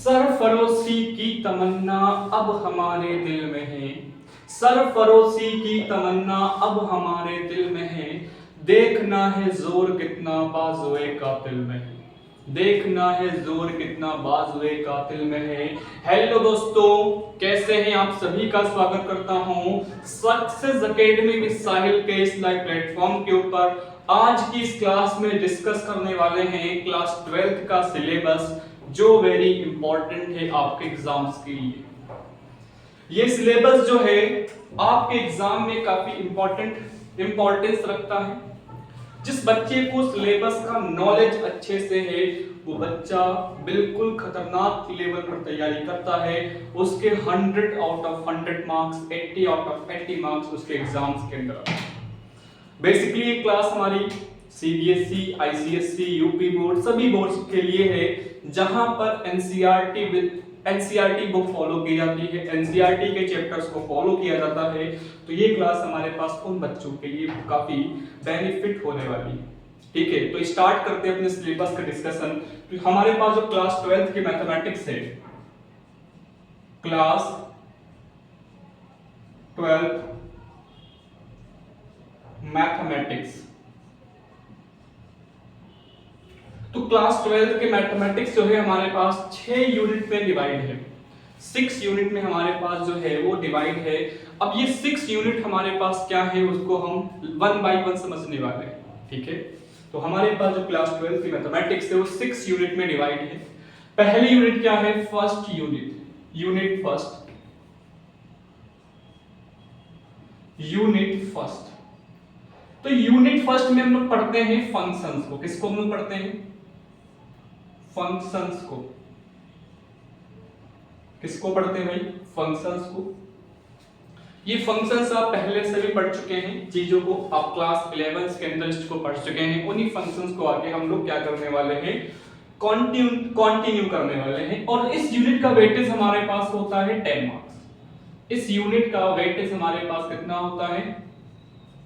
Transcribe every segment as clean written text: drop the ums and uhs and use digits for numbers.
सरफरोशी की तमन्ना अब हमारे दिल में है, सरफरोशी की तमन्ना अब हमारे दिल में है, देखना है जोर कितना बाजुए कातिल में है, देखना है जोर कितना बाजुए कातिल में है। हेलो दोस्तों, कैसे हैं आप? सभी का स्वागत करता हूं सक्सेस एकेडमी विद साहिल के इस लाइव प्लेटफॉर्म के ऊपर। आज की इस क्लास में डिस्कस करने वाले हैं क्लास 12th का सिलेबस, जो वेरी इंपॉर्टेंट है आपके एग्जाम्स के लिए। ये सिलेबस जो है आपके एग्जाम में काफी इंपॉर्टेंस रखता है। जिस बच्चे को सिलेबस का नॉलेज अच्छे से है, वो बच्चा बिल्कुल खतरनाक लेवल पर तैयारी करता है। उसके 100 out of 100 marks, 80 out of 80 marks उसके एग्जाम्स के अंदर। बेसिकली ये क्लास हमारी सीबीएसई, आईसीएसई, यूपी बोर्ड, सभी बोर्ड्स के लिए है, जहां पर एनसीईआरटी बुक फॉलो की जाती है, एनसीईआरटी के चैप्टर्स को फॉलो किया जाता है। तो ये क्लास हमारे पास उन बच्चों के लिए काफी बेनिफिट होने वाली है। ठीक है, तो स्टार्ट करते हैं अपने सिलेबस का डिस्कशन। तो हमारे पास जो क्लास 12th की मैथमेटिक्स है, क्लास 12th मैथमेटिक्स, तो क्लास 12th के मैथमेटिक्स जो है हमारे पास 6 यूनिट में डिवाइड है। 6 यूनिट में हमारे पास जो है वो डिवाइड है। अब ये 6 यूनिट हमारे पास क्या है, उसको हम 1 बाय 1 समझने वाले हैं। ठीक है, तो हमारे पास जो क्लास 12th की मैथमेटिक्स है वो 6 यूनिट में डिवाइड है। पहली यूनिट क्या है? First unit, unit first. तो यूनिट फर्स्ट में हम लोग पढ़ते हैं फंक्शंस को। किसको हम लोग पढ़ते हैं? फंक्शंस को। किसको पढ़ते हैं भाई? फंक्शंस को। ये फंक्शंस आप पहले से भी पढ़ चुके हैं, चीजों को आप क्लास 11 के अंदर इसको पढ़ चुके हैं। उन्हीं फंक्शंस को आगे हम लोग क्या करने वाले हैं? कंटिन्यू करने वाले हैं। और इस यूनिट का वेटेज हमारे पास होता है 10 मार्क्स। इस यूनिट का वेटेज हमारे पास कितना होता है?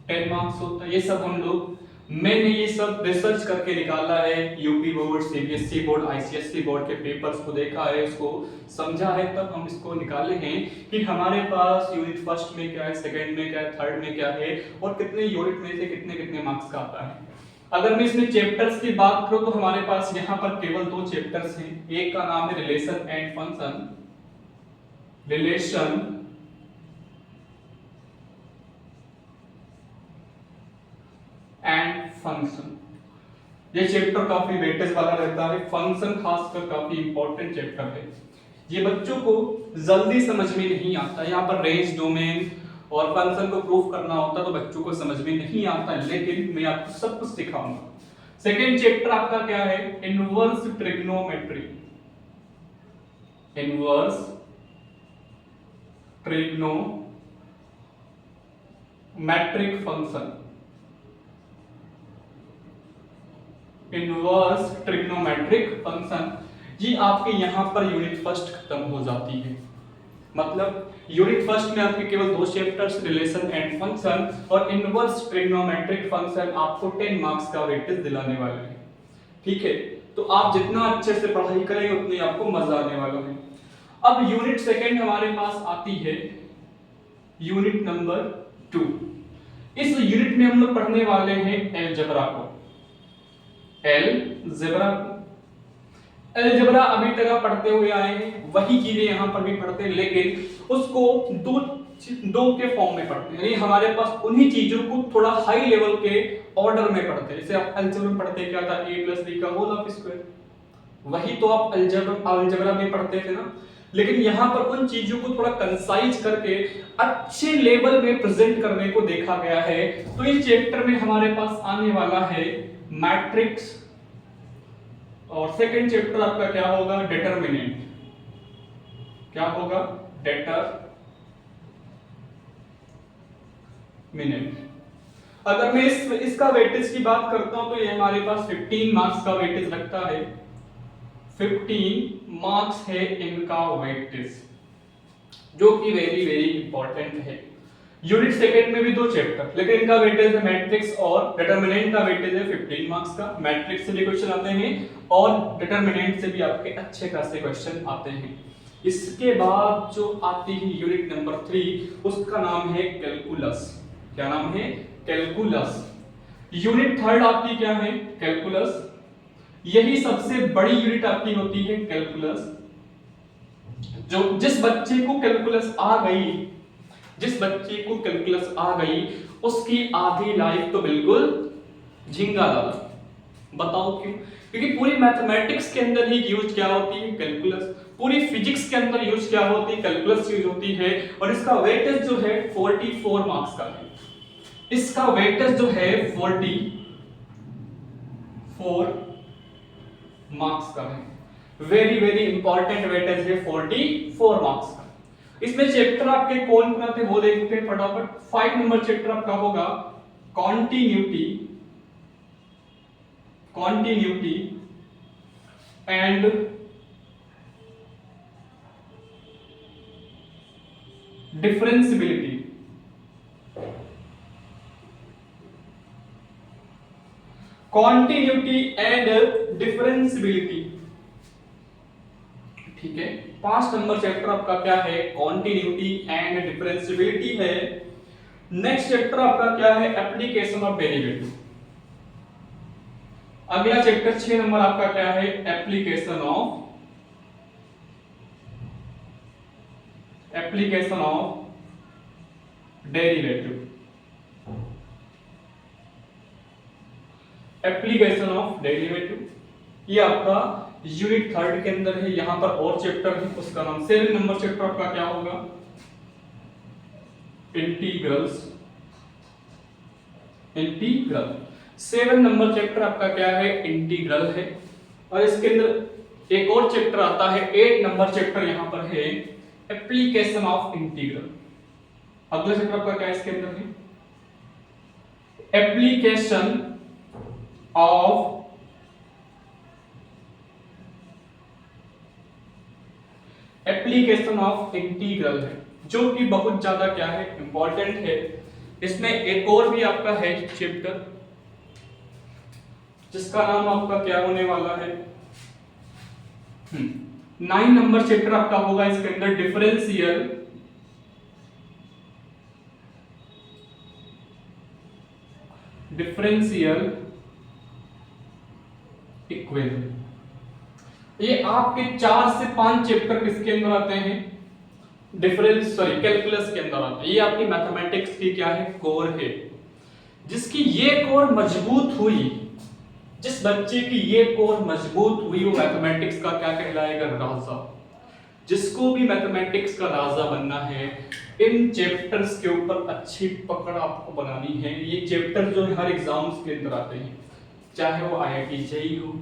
10 मार्क्स होता है। ये सब हम लोग, मैंने ये सब रिसर्च करके निकाला है। UP board, CBSE board, ICSE board के पेपर्स को देखा है, इसको समझा है, तब हम इसको निकाले हैं कि हमारे पास यूनिट फर्स्ट में क्या है, सेकंड में क्या है, थर्ड में क्या है, और कितने यूनिट में से कितने कितने मार्क्स का आता है। अगर मैं इसमें चैप्टर्स की बात करूं तो हमारे पास यहाँ पर केवल 2 चैप्टर्स हैं। एक का नाम है relation and function, relation and function. ये चैप्टर काफी वेटेज वाला रहता है। फंक्शन खासकर काफी इंपॉर्टेंट चैप्टर है। ये बच्चों को जल्दी समझ में नहीं आता। यहाँ पर रेंज, डोमेन और फंक्शन को प्रूफ करना होता तो बच्चों को समझ में नहीं आता, लेकिन मैं आपको सब कुछ सिखाऊंगा। सेकेंड चैप्टर आपका क्या है? Inverse trigonometry, inverse trigonometric function, inverse trigonometric function. ये आपके यहां पर यूनिट फर्स्ट खत्म हो जाती है। मतलब यूनिट फर्स्ट में आपके केवल 2 चैप्टर्स, रिलेशन एंड फंक्शन और इनवर्स ट्रिग्नोमेट्रिक फंक्शन, आपको 10 मार्क्स का वेटेज दिलाने वाले हैं। ठीक है, तो आप जितना अच्छे से पढ़ाई करेंगे उतनी आपको मजा आने वाला है। अब यूनिट सेकंड हमारे पास आती है, यूनिट नंबर 2। इस यूनिट में हम लोग पढ़ने वाले हैं अलजेब्रा को। अलजेब्रा अभी तक आप पढ़ते हुए आए हैं, वही चीजें यहां पर भी पढ़ते हैं, लेकिन उसको दो के फॉर्म में पढ़ते हैं। यानी हमारे पास उन्हीं चीजों को थोड़ा हाई लेवल के ऑर्डर में पढ़ते हैं। जैसे आप अलजेब्रा में पढ़ते क्या था? a+b का होल ऑफ स्क्वायर। वही तो आप अलजेब्रा में पढ़ते थे ना। लेकिन यहां पर उन चीजों को थोड़ा कंसाइज करके अच्छे लेवल में प्रेजेंट करने को देखा गया है। तो इस चैप्टर में हमारे पास आने वाला है मैट्रिक्स, और सेकंड चैप्टर आपका क्या होगा? डिटरमिनेंट। क्या होगा? डिटरमिनेंट। अगर मैं इसका वेटेज की बात करता हूं तो ये हमारे पास 15 मार्क्स का वेटेज रखता है। 15 मार्क्स है इनका वेटेज, जो कि वेरी वेरी इंपॉर्टेंट है। यूनिट सेकंड में भी 2 चैप्टर, लेकिन इनका वेटेज है मैट्रिक्स और डिटरमिनेंट का वेटेज है 15 मार्क्स का। मैट्रिक्स से भी क्वेश्चन आते हैं और डिटरमिनेंट से भी आपके अच्छे खासे क्वेश्चन आते हैं। इसके बाद जो आती है यूनिट नंबर 3, उसका नाम है कैलकुलस। क्या नाम है? कैलकुलस। यूनिट थर्ड आपकी क्या है? कैलकुलस। यही सबसे बड़ी यूनिट आपकी होती है कैलकुलस। जो जिस बच्चे को कैलकुलस आ गई, जिस बच्चे को कैलकुलस आ गई, उसकी आधी लाइफ तो बिल्कुल झिंगा लाल। बताओ क्यों? क्योंकि पूरी मैथमेटिक्स के अंदर ही यूज क्या होती है? कैलकुलस। पूरी फिजिक्स के अंदर यूज क्या होती है? कैलकुलस यूज होती है। और इसका वेटेज जो है 44 मार्क्स का है। इसका वेटेज जो है 44 मार्क्स का है। वेरी वेरी इंपॉर्टेंट वेटेज है 44 मार्क्स का। इसमें चैप्टर आपके कौन कौन आते हैं वो देखते हैं फटाफट। 5 नंबर चैप्टर आपका होगा continuity, continuity and differentiability. Continuity and differentiability, ठीक है। 5 नंबर चैप्टर आपका क्या है? कॉन्टिन्यूटी एंड डिफरेंशियबिलिटी है। नेक्स्ट चैप्टर आपका क्या है? Application of derivative. अगला चैप्टर 6 नंबर आपका क्या है? Application of derivative. Application of derivative ये आपका यूनिट थर्ड के अंदर है। यहां पर और चैप्टर है, उसका नाम 7 नंबर चैप्टर आपका क्या होगा? इंटीग्रल्स। इंटीग्रल 7 नंबर चैप्टर आपका क्या है? इंटीग्रल है। और इसके अंदर एक और चैप्टर आता है 8 नंबर चैप्टर, यहां पर है एप्लीकेशन ऑफ इंटीग्रल। अगला चैप्टर आपका क्या है इसके अंदर है? Application of application of integral है, जो कि बहुत ज्यादा क्या है? इंपॉर्टेंट है। इसमें एक और भी आपका है चैप्टर, जिसका नाम आपका क्या होने वाला है? 9 नंबर चैप्टर आपका होगा इसके अंदर डिफरेंशियल इक्वेशन। ये आपके 4 से 5 चैप्टर किसके अंदर आते हैं? कैलकुलस के अंदर आते हैं। ये आपकी मैथमेटिक्स की क्या है? कोर है। जिसकी ये कोर मजबूत हुई, जिस बच्चे की ये कोर मजबूत हुई, वो मैथमेटिक्स का क्या कहलाएगा? राजा। जिसको भी मैथमेटिक्स का राजा बनना है, इन चैप्टर्स के ऊपर अच्छी पकड़ आपको बनानी है। ये चैप्टर जो है हर एग्जाम्स के अंदर आते हैं, चाहे वो IIT JEE हो,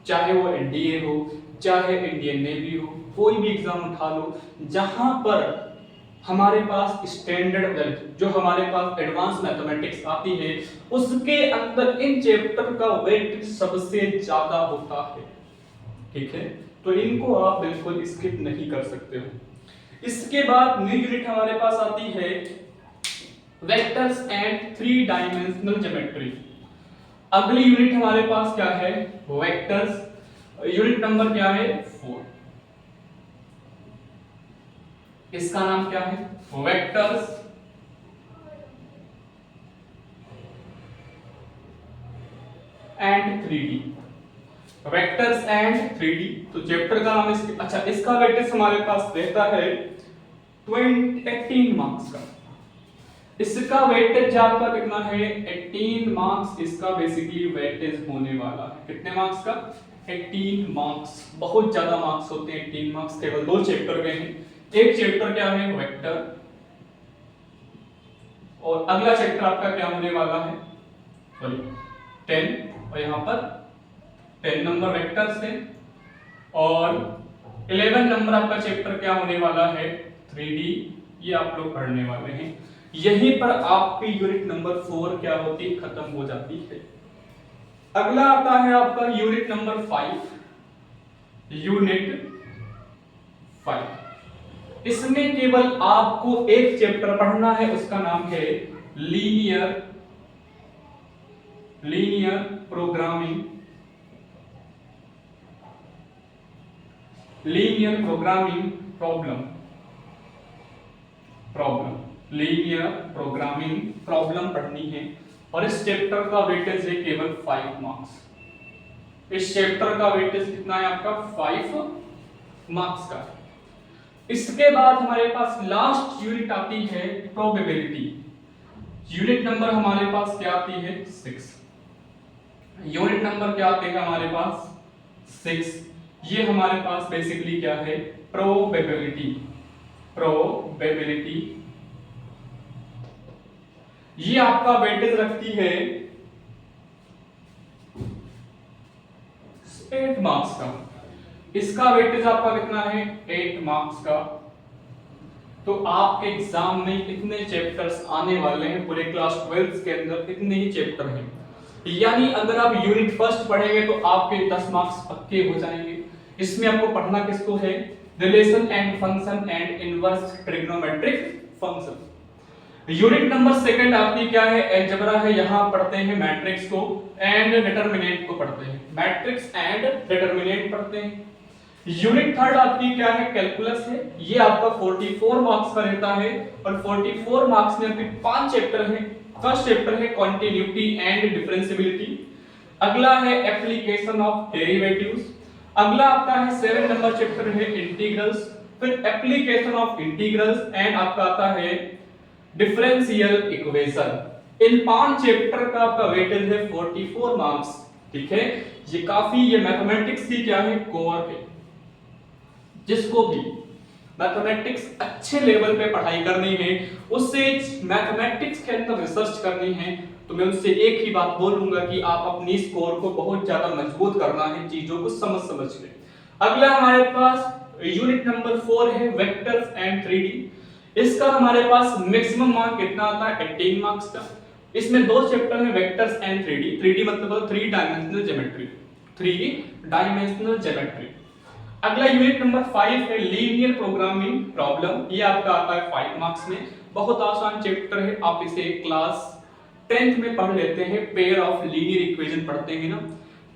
चाहे वो NDA हो, चाहे इंडियन नेवी हो, कोई भी एग्जाम उठा लो, जहां पर हमारे पास स्टैंडर्ड जो हमारे पास एडवांस मैथमेटिक्स आती है, उसके अंदर इन चैप्टर का वेट सबसे ज्यादा होता है। ठीक है, तो इनको आप बिल्कुल स्किप नहीं कर सकते हो। इसके बाद न्यू यूनिट हमारे पास आती है वेक्टर्स एंड 3 डायमेंशनल ज्योमेट्री। अगली यूनिट हमारे पास क्या है? वेक्टर्स। यूनिट नंबर क्या है? 4। इसका नाम क्या है? Vectors and 3D। Vectors and 3D, तो चैप्टर का नाम अच्छा, इसका वेटेज हमारे पास रहता है 18 मार्क्स का। इसका वेटेज आपका कितना है? 18 मार्क्स इसका बेसिकली वेटेज होने वाला है। कितने मार्क्स का? 18 मार्क्स। बहुत ज्यादा मार्क्स होते हैं 18 मार्क्स। केवल 2 चैप्टर के हैं। एक चैप्टर क्या है? वेक्टर। और अगला चैप्टर आपका क्या होने वाला है? सॉरी 10, और यहां पर 10 नंबर वेक्टर्स है। और 11 नंबर आपका चैप्टर क्या होने वाला है? 3D। ये आप लोग पढ़ने वाले हैं। यहीं पर आपकी यूनिट नंबर 4 क्या होती है? खत्म हो जाती है। अगला आता है आपका यूनिट नंबर 5। यूनिट 5 इसमें केवल आपको एक चैप्टर पढ़ना है, उसका नाम है linear programming, linear programming linear programming problem पढ़नी है। और इस चैप्टर का वेटेज है केवल 5 मार्क्स। इस चैप्टर का वेटेज कितना है आपका? 5 मार्क्स का। इसके बाद हमारे पास लास्ट यूनिट आती है प्रोबेबिलिटी। यूनिट नंबर हमारे पास क्या आती है? 6। यूनिट नंबर क्या आते हैं हमारे पास? 6। ये हमारे पास बेसिकली क्या है? प्रोबेबिलिटी। ये आपका वेटेज रखती है 8 मार्क्स का। इसका वेटेज आपका कितना है? 8 मार्क्स का। तो आपके एग्जाम में इतने चैप्टर्स आने वाले हैं, पूरे क्लास 12 के अंदर इतने ही चैप्टर हैं। यानी अगर आप यूनिट फर्स्ट पढ़ेंगे तो आपके 10 मार्क्स पक्के हो जाएंगे। इसमें आपको पढ़ना किसको है? Relation and function and inverse trigonometric function. Unit number second आपकी क्या है? अलजेब्रा है। यहां पढ़ते हैं मैट्रिक्स को एंड डिटरमिनेंट को पढ़ते हैं, मैट्रिक्स एंड डिटरमिनेंट पढ़ते हैं। यूनिट थर्ड आपकी क्या है? कैलकुलस है। ये आपका 44 मार्क्स का रहता है और 44 मार्क्स में आपके 5 चैप्टर हैं। फर्स्ट चैप्टर है कॉन्टिन्यूटी एंड डिफरेंशियबिलिटी। अगला है एप्लीकेशन ऑफ डेरिवेटिव्स। अगला आपका है 7 नंबर चैप्टर है इंटीग्रल्स। फिर एप्लीकेशन ऑफ इंटीग्रल्स एंड आपका आता है डिफरेंशियल इक्वेशन। इन 5 चैप्टर का आपका वेटेज है 44 मार्क्स। ठीक है, ये काफी, ये मैथमेटिक्स की क्या है? कोर है। जिसको भी मैथमेटिक्स अच्छे लेवल पे पढ़ाई करनी है, उससे मैथमेटिक्स के अंदर रिसर्च करनी है, तो मैं उससे एक ही बात बोलूंगा कि आप अपनी स्कोर को बहुत ज्यादा मजबूत करना है, चीजों को समझ के। अगला हमारे पास यूनिट नंबर 4 है वेक्टर्स एंड 3D। इसका हमारे पास मैक्सिमम मार्क कितना आता है? 18 मार्क्स का। इसमें 2 चैप्टर है वेक्टर्स एंड 3D। 3D मतलब 3 डायमेंशनल ज्योमेट्री, 3 डायमेंशनल ज्योमेट्री। अगला यूनिट नंबर 5 है लीनियर प्रोग्रामिंग प्रॉब्लम। ये आपका आता है 5 मार्क्स में। बहुत आसान चैप्टर है, आप इसे क्लास 10th में पढ़ लेते हैं। पेयर ऑफ लीनियर इक्वेशन पढ़ते हैं ना,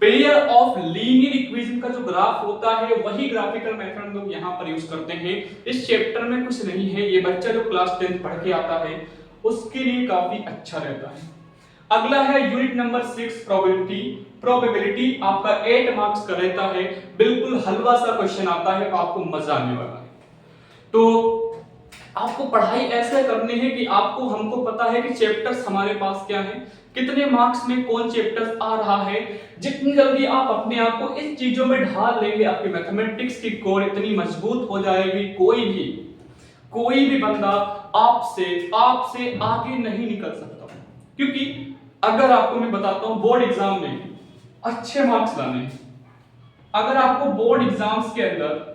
पेयर ऑफ लीनियर इक्वेशन का जो ग्राफ होता है वही ग्राफिकल मेथड हम लोग यहाँ पर यूज करते हैं। इस चैप्टर में कुछ नहीं है, ये बच्चा जो क्लास 10th पढ़ के आता है उसके लिए काफी अच्छा रहता है। अगला है यूनिट नंबर 6 प्रोबेबिलिटी आपका 8 मार्क्स का रहता है। बिल्कुल हलवा सा क्वेश्चन आता है, आपको मजा आने वाला है। तो आपको पढ़ाई ऐसे करनी है कि आपको, हमको पता है कि चैप्टर्स हमारे पास क्या है, कितने मार्क्स में कौन चैप्टर्स आ रहा है। जितनी जल्दी आप अपने आप को इन चीजों में ढाल लेंगे, आपकी मैथमेटिक्स की कोर इतनी मजबूत हो जाएगी, कोई भी बंदा आपसे आगे नहीं निकल सकता। क्योंकि अगर आपको मैं बताता हूं, बोर्ड एग्जाम में अच्छे मार्क्स लाने हैं, अगर आपको बोर्ड एग्जाम्स के अंदर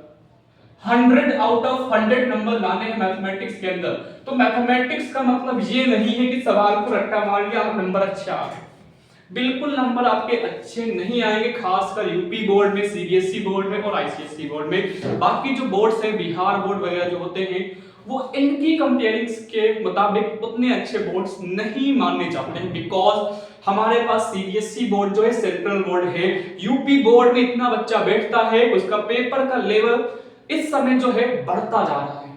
100 आउट ऑफ 100 नंबर लाने हैं मैथमेटिक्स के अंदर, तो मैथमेटिक्स का मतलब ये नहीं है कि सवाल को रट्टा मार लिया और नंबर अच्छे आ गए। बिल्कुल नंबर आपके अच्छे नहीं आएंगे, खासकर यूपी बोर्ड में, सीबीएसई बोर्ड में और आईसीएसई बोर्ड में। बाकी जो बोर्ड्स हैं, बिहार बोर्ड वगैरह जो होते हैं, वो इनकी कंपेयरिंग्स के मुताबिक उतने अच्छे बोर्ड्स नहीं मानने जाते हैं। बिकॉज हमारे पास सीबीएसई बोर्ड जो है सेंट्रल बोर्ड है, यूपी बोर्ड में इतना बच्चा बैठता है, उसका पेपर का लेवल इस समय जो है बढ़ता जा रहा है।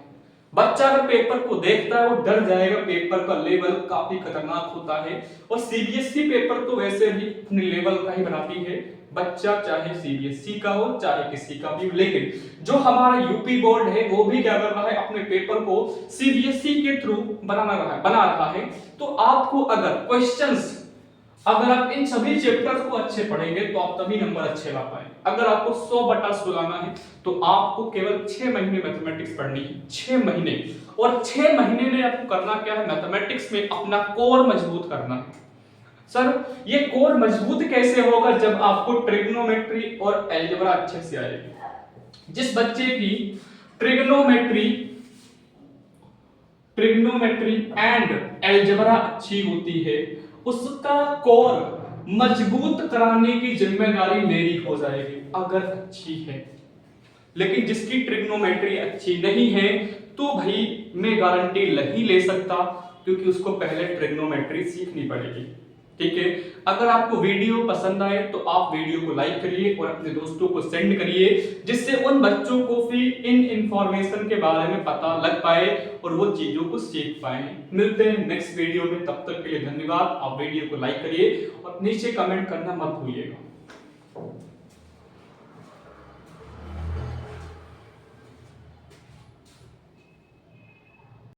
बच्चा अगर पेपर को देखता है वो डर जाएगा, पेपर का लेवल काफी खतरनाक होता है। और सीबीएसई पेपर तो वैसे भी अपने लेवल का ही बनाती है, बच्चा चाहे सीबीएसई का हो चाहे किसी का भी। लेकिन जो हमारा यूपी बोर्ड है वो भी क्या कर रहा है, अपने पेपर को सीबीएसई के थ्रू बना रहा है। तो आपको अगर क्वेश्चंस, अगर आप इन सभी चैप्टर्स को अच्छे पढ़ेंगे तो आप तभी नंबर अच्छे ला पाएंगे। अगर आपको 100/100 लाना है तो आपको केवल 6 महीने मैथमेटिक्स पढ़नी है, 6 महीने। और 6 महीने में आपको करना क्या है, मैथमेटिक्स में अपना कोर मजबूत करना है। सर ये कोर मजबूत कैसे होगा, जब आपको ट्रिग्नोमेट्री और अलजेब्रा अच्छे से आएगी। जिस बच्चे की ट्रिग्नोमेट्री एंड अलजेब्रा अच्छी होती है, उसका कोर मजबूत कराने की जिम्मेदारी मेरी हो जाएगी, अगर अच्छी है। लेकिन जिसकी ट्रिग्नोमेट्री अच्छी नहीं है, तो भाई मैं गारंटी नहीं ले सकता, क्योंकि उसको पहले ट्रिग्नोमेट्री सीखनी पड़ेगी। ठीक है, अगर आपको वीडियो पसंद आए तो आप वीडियो को लाइक करिए और अपने दोस्तों को सेंड करिए, जिससे उन बच्चों को भी इन इंफॉर्मेशन के बारे में पता लग पाए और वो चीजों को सीख पाए। मिलते हैं नेक्स्ट वीडियो में, तब तक के लिए धन्यवाद। आप वीडियो को लाइक करिए और नीचे कमेंट करना मत भूलिएगा।